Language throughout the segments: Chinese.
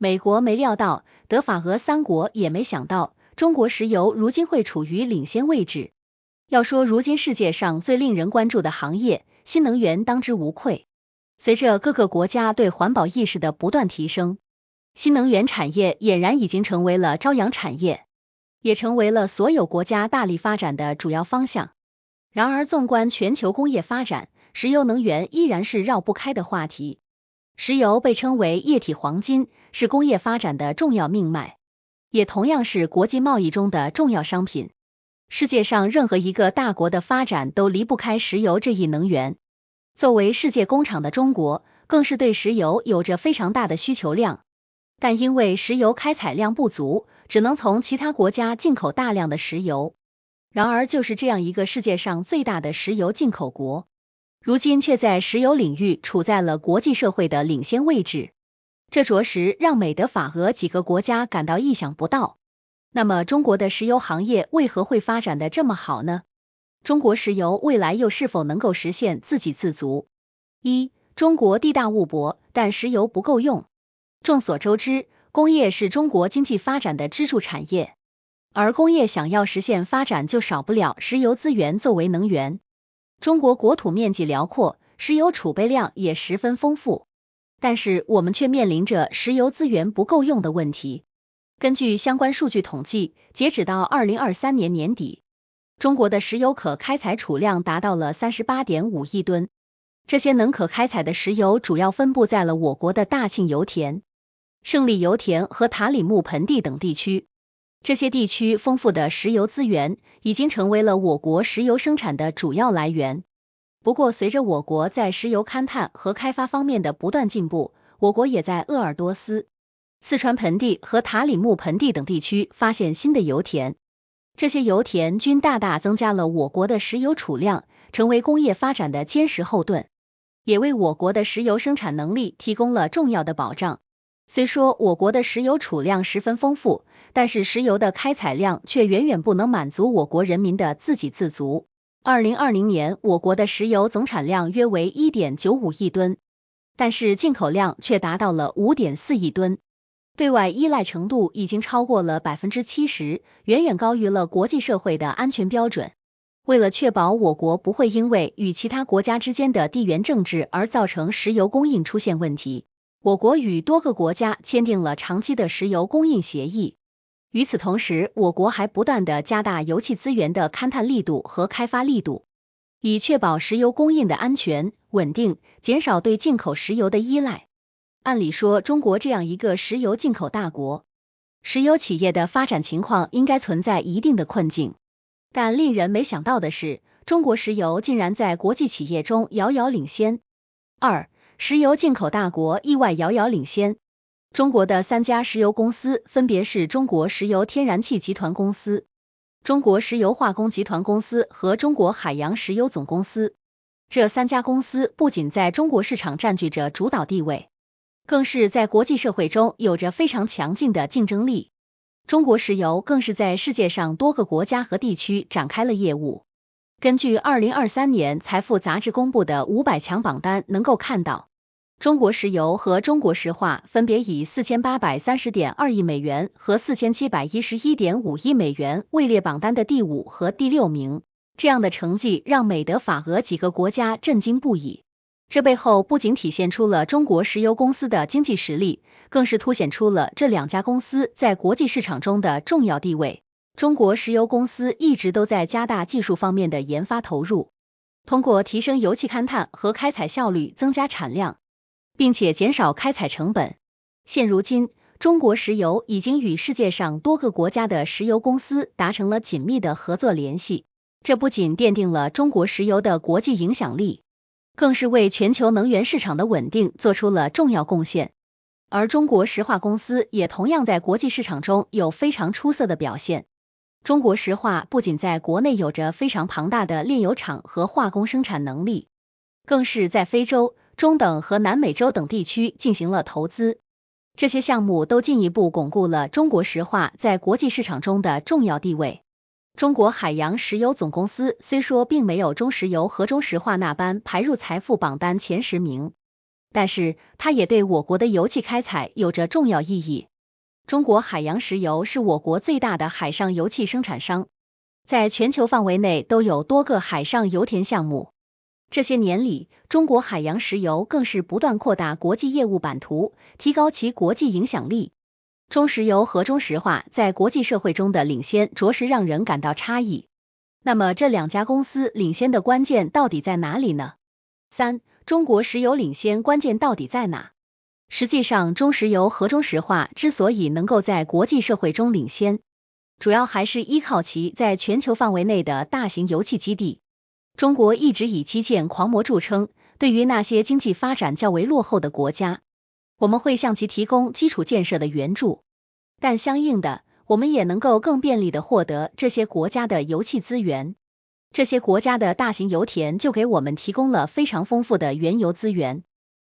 美国没料到，德法俄三国也没想到，中国石油如今会处于领先位置。要说如今世界上最令人关注的行业，新能源当之无愧。随着各个国家对环保意识的不断提升，新能源产业俨然已经成为了朝阳产业，也成为了所有国家大力发展的主要方向。然而，纵观全球工业发展，石油能源依然是绕不开的话题。石油被称为液体黄金，是工业发展的重要命脉，也同样是国际贸易中的重要商品。世界上任何一个大国的发展都离不开石油这一能源。作为世界工厂的中国，更是对石油有着非常大的需求量。但因为石油开采量不足，只能从其他国家进口大量的石油。然而就是这样一个世界上最大的石油进口国，如今却在石油领域处在了国际社会的领先位置，这着实让美德法俄几个国家感到意想不到。那么中国的石油行业为何会发展的这么好呢？中国石油未来又是否能够实现自给自足？中国地大物博，但石油不够用。众所周知，工业是中国经济发展的支柱产业，而工业想要实现发展，就少不了石油资源作为能源。中国国土面积辽阔，石油储备量也十分丰富，但是我们却面临着石油资源不够用的问题。根据相关数据统计，截止到2023年年底，中国的石油可开采储量达到了 38.5 亿吨。这些能可开采的石油主要分布在了我国的大庆油田、胜利油田和塔里木盆地等地区。这些地区丰富的石油资源已经成为了我国石油生产的主要来源。不过，随着我国在石油勘探和开发方面的不断进步，我国也在鄂尔多斯、四川盆地和塔里木盆地等地区发现新的油田。这些油田均大大增加了我国的石油储量，成为工业发展的坚实后盾，也为我国的石油生产能力提供了重要的保障。虽说我国的石油储量十分丰富，但是石油的开采量却远远不能满足我国人民的自给自足。2020年，我国的石油总产量约为 1.95 亿吨，但是进口量却达到了 5.4 亿吨，对外依赖程度已经超过了 70%， 远远高于了国际社会的安全标准。为了确保我国不会因为与其他国家之间的地缘政治而造成石油供应出现问题，我国与多个国家签订了长期的石油供应协议。与此同时，我国还不断的加大油气资源的勘探力度和开发力度，以确保石油供应的安全、稳定，减少对进口石油的依赖。按理说，中国这样一个石油进口大国，石油企业的发展情况应该存在一定的困境。但令人没想到的是，中国石油竟然在国际企业中遥遥领先。石油进口大国意外遥遥领先。中国的3家石油公司分别是中国石油天然气集团公司、中国石油化工集团公司和中国海洋石油总公司。这3家公司不仅在中国市场占据着主导地位，更是在国际社会中有着非常强劲的竞争力。中国石油更是在世界上多个国家和地区展开了业务。根据2023年财富杂志公布的500强榜单能够看到，中国石油和中国石化分别以 4830.2 亿美元和 4711.5 亿美元位列榜单的第5和第6名。这样的成绩让美德法俄几个国家震惊不已。这背后不仅体现出了中国石油公司的经济实力，更是凸显出了这2家公司在国际市场中的重要地位。中国石油公司一直都在加大技术方面的研发投入，通过提升油气勘探和开采效率增加产量，并且减少开采成本。现如今，中国石油已经与世界上多个国家的石油公司达成了紧密的合作联系，这不仅奠定了中国石油的国际影响力，更是为全球能源市场的稳定做出了重要贡献。而中国石化公司也同样在国际市场中有非常出色的表现。中国石化不仅在国内有着非常庞大的炼油厂和化工生产能力，更是在非洲、中等和南美洲等地区进行了投资。这些项目都进一步巩固了中国石化在国际市场中的重要地位。中国海洋石油总公司虽说并没有中石油和中石化那般排入财富榜单前10名，但是它也对我国的油气开采有着重要意义。中国海洋石油是我国最大的海上油气生产商，在全球范围内都有多个海上油田项目。这些年里，中国海洋石油更是不断扩大国际业务版图，提高其国际影响力。中石油和中石化在国际社会中的领先，着实让人感到诧异。那么这两家公司领先的关键到底在哪里呢？3. 中国石油领先关键到底在哪？实际上，中石油和中石化之所以能够在国际社会中领先，主要还是依靠其在全球范围内的大型油气基地。中国一直以基建狂魔著称，对于那些经济发展较为落后的国家，我们会向其提供基础建设的援助，但相应的，我们也能够更便利地获得这些国家的油气资源。这些国家的大型油田就给我们提供了非常丰富的原油资源。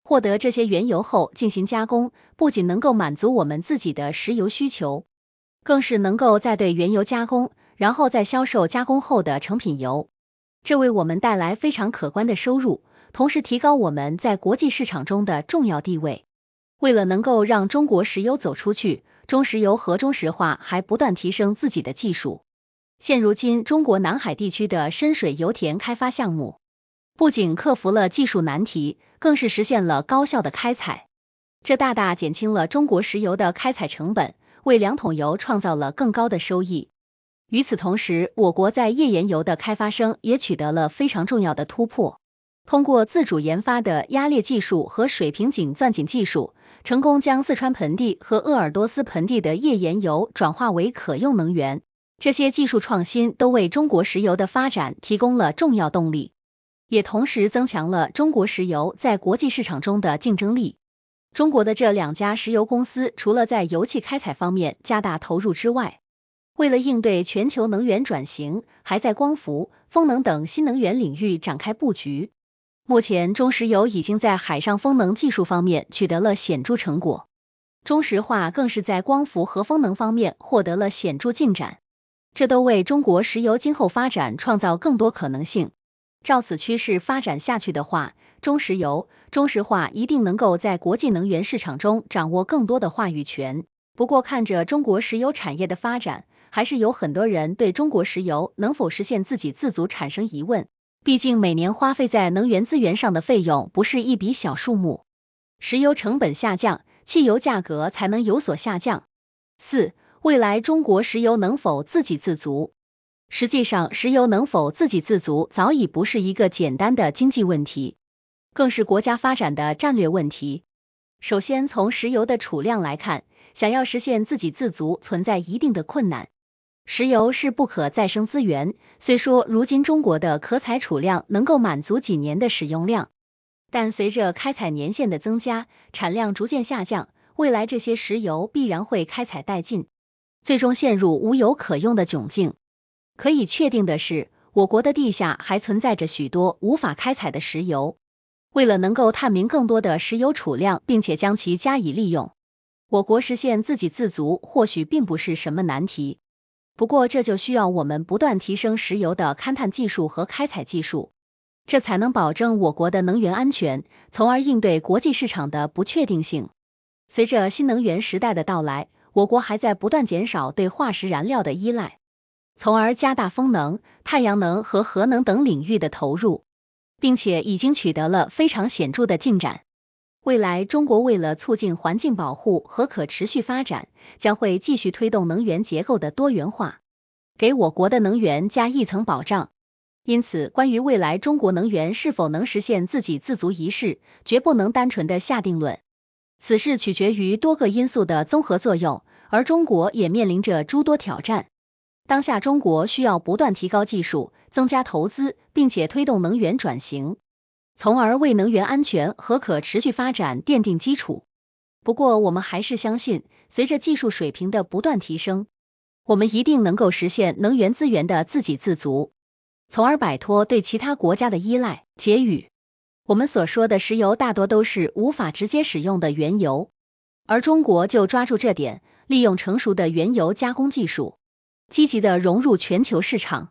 获得这些原油后进行加工，不仅能够满足我们自己的石油需求，更是能够再对原油加工，然后再销售加工后的成品油。这为我们带来非常可观的收入，同时提高我们在国际市场中的重要地位。为了能够让中国石油走出去，中石油和中石化还不断提升自己的技术。现如今，中国南海地区的深水油田开发项目，不仅克服了技术难题，更是实现了高效的开采。这大大减轻了中国石油的开采成本，为两桶油创造了更高的收益。与此同时，我国在页岩油的开发上也取得了非常重要的突破。通过自主研发的压裂技术和水平井钻井技术，成功将四川盆地和鄂尔多斯盆地的页岩油转化为可用能源。这些技术创新都为中国石油的发展提供了重要动力，也同时增强了中国石油在国际市场中的竞争力。中国的这两家石油公司除了在油气开采方面加大投入之外，为了应对全球能源转型，还在光伏、风能等新能源领域展开布局。目前，中石油已经在海上风能技术方面取得了显著成果，中石化更是在光伏和风能方面获得了显著进展，这都为中国石油今后发展创造更多可能性。照此趋势发展下去的话，中石油、中石化一定能够在国际能源市场中掌握更多的话语权。不过，看着中国石油产业的发展，还是有很多人对中国石油能否实现自给自足产生疑问。毕竟每年花费在能源资源上的费用不是一笔小数目，石油成本下降，汽油价格才能有所下降。4. 未来中国石油能否自给自足？实际上，石油能否自给自足早已不是一个简单的经济问题，更是国家发展的战略问题。首先，从石油的储量来看，想要实现自给自足存在一定的困难。石油是不可再生资源，虽说如今中国的可采储量能够满足几年的使用量，但随着开采年限的增加，产量逐渐下降，未来这些石油必然会开采殆尽，最终陷入无油可用的窘境。可以确定的是，我国的地下还存在着许多无法开采的石油。为了能够探明更多的石油储量，并且将其加以利用，我国实现自给自足或许并不是什么难题。不过这就需要我们不断提升石油的勘探技术和开采技术，这才能保证我国的能源安全，从而应对国际市场的不确定性。随着新能源时代的到来，我国还在不断减少对化石燃料的依赖，从而加大风能、太阳能和核能等领域的投入，并且已经取得了非常显著的进展。未来，中国为了促进环境保护和可持续发展，将会继续推动能源结构的多元化，给我国的能源加一层保障。因此，关于未来中国能源是否能实现自给自足一事，绝不能单纯的下定论。此事取决于多个因素的综合作用，而中国也面临着诸多挑战。当下中国需要不断提高技术，增加投资，并且推动能源转型，从而为能源安全和可持续发展奠定基础。不过，我们还是相信，随着技术水平的不断提升，我们一定能够实现能源资源的自给自足，从而摆脱对其他国家的依赖。结语：我们所说的石油大多都是无法直接使用的原油，而中国就抓住这点，利用成熟的原油加工技术，积极的融入全球市场。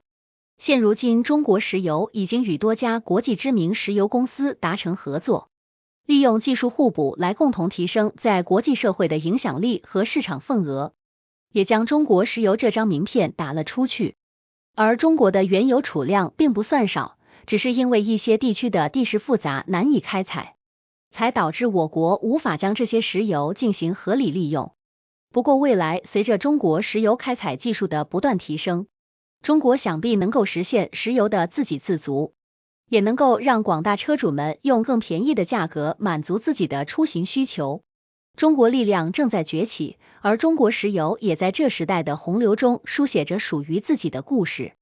现如今，中国石油已经与多家国际知名石油公司达成合作，利用技术互补来共同提升在国际社会的影响力和市场份额，也将中国石油这张名片打了出去。而中国的原油储量并不算少，只是因为一些地区的地势复杂难以开采，才导致我国无法将这些石油进行合理利用。不过未来随着中国石油开采技术的不断提升，中国想必能够实现石油的自给自足，也能够让广大车主们用更便宜的价格满足自己的出行需求。中国力量正在崛起，而中国石油也在这时代的洪流中书写着属于自己的故事。